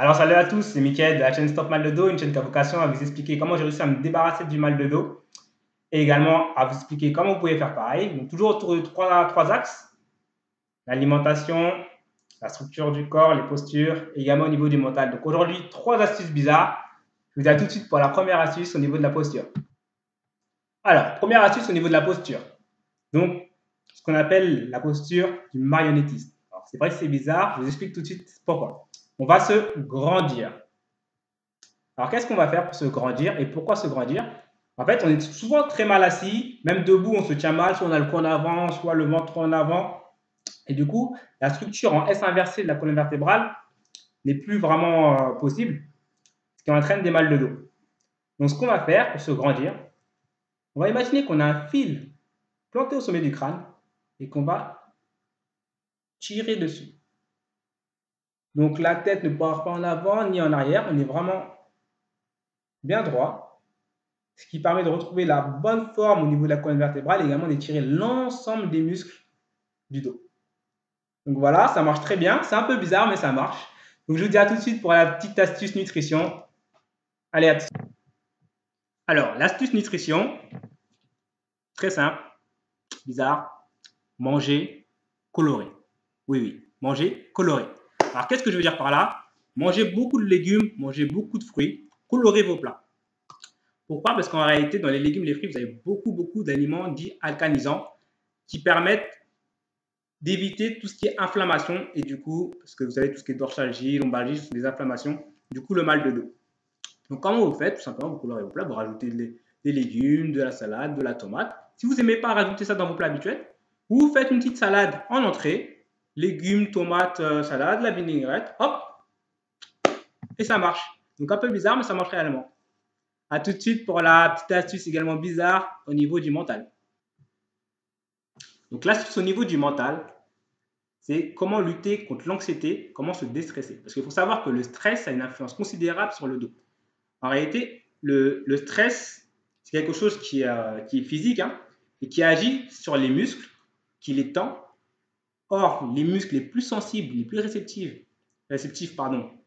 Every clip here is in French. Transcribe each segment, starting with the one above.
Alors salut à tous, c'est Mickaël de la chaîne Stop Mal de Dos, une chaîne qui a vocation à vous expliquer comment j'ai réussi à me débarrasser du mal de dos et également à vous expliquer comment vous pouvez faire pareil. Donc toujours autour de trois axes, l'alimentation, la structure du corps, les postures et également au niveau du mental. Donc aujourd'hui, trois astuces bizarres. Je vous dis à tout de suite pour la première astuce au niveau de la posture. Alors, première astuce au niveau de la posture. Donc, ce qu'on appelle la posture du marionnettiste. Alors, c'est vrai que c'est bizarre, je vous explique tout de suite pourquoi. On va se grandir. Alors, qu'est-ce qu'on va faire pour se grandir et pourquoi se grandir? En fait, on est souvent très mal assis, même debout, on se tient mal, soit on a le cou en avant, soit le ventre en avant. Et du coup, la structure en S inversée de la colonne vertébrale n'est plus vraiment possible, ce qui entraîne des mal de dos. Donc, ce qu'on va faire pour se grandir, on va imaginer qu'on a un fil planté au sommet du crâne et qu'on va tirer dessus. Donc, la tête ne part pas en avant ni en arrière, on est vraiment bien droit, ce qui permet de retrouver la bonne forme au niveau de la colonne vertébrale et également d'étirer l'ensemble des muscles du dos. Donc voilà, ça marche très bien. C'est un peu bizarre, mais ça marche. Donc je vous dis à tout de suite pour la petite astuce nutrition. Allez, à tout de suite. Alors, l'astuce nutrition, très simple, bizarre, manger coloré. Oui, oui, manger coloré. Alors, qu'est-ce que je veux dire par là? Mangez beaucoup de légumes, mangez beaucoup de fruits, colorez vos plats. Pourquoi? Parce qu'en réalité, dans les légumes et les fruits, vous avez beaucoup d'aliments dits alcanisants qui permettent d'éviter tout ce qui est inflammation et du coup, parce que vous savez, tout ce qui est dorsalgie, lombalgie, ce sont des inflammations, du coup, le mal de dos. Donc, comment vous faites? Tout simplement, vous colorez vos plats, vous rajoutez des légumes, de la salade, de la tomate. Si vous n'aimez pas rajouter ça dans vos plats habituels, vous faites une petite salade en entrée, légumes, tomates, salade, la vinaigrette, hop, et ça marche. Donc, un peu bizarre, mais ça marche réellement. A tout de suite pour la petite astuce également bizarre au niveau du mental. Donc, l'astuce au niveau du mental, c'est comment lutter contre l'anxiété, comment se déstresser. Parce qu'il faut savoir que le stress a une influence considérable sur le dos. En réalité, le stress, c'est quelque chose qui est physique et qui agit sur les muscles, qui les tend. Or, les muscles les plus sensibles, les plus réceptifs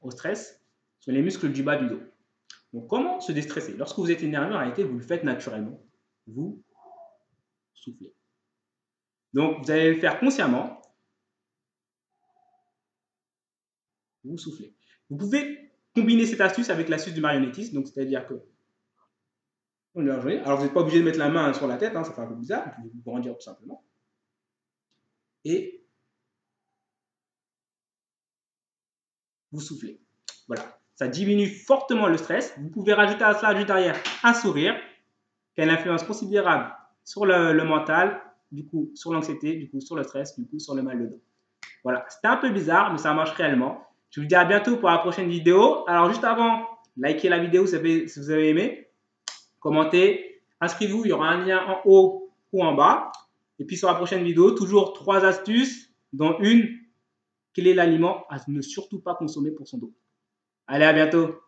au stress, sont les muscles du bas du dos. Donc, comment se déstresser? Lorsque vous êtes énervé, en réalité, vous le faites naturellement. Vous soufflez. Donc, vous allez le faire consciemment. Vous soufflez. Vous pouvez combiner cette astuce avec l'astuce du marionnettiste. Donc, c'est-à-dire que on est enjoint. Alors, vous n'êtes pas obligé de mettre la main sur la tête, ça fait un peu bizarre. Vous pouvez vous grandir tout simplement. Et vous soufflez. Voilà. Ça diminue fortement le stress. Vous pouvez rajouter à cela juste derrière un sourire qui a une influence considérable sur le mental, du coup sur l'anxiété, du coup sur le stress, du coup sur le mal de dos. Voilà, c'était un peu bizarre, mais ça marche réellement. Je vous dis à bientôt pour la prochaine vidéo. Alors juste avant, likez la vidéo si vous avez aimé, commentez, inscrivez-vous, il y aura un lien en haut ou en bas. Et puis sur la prochaine vidéo, toujours 3 astuces, dont une, quel est l'aliment à ne surtout pas consommer pour son dos. Allez, à bientôt.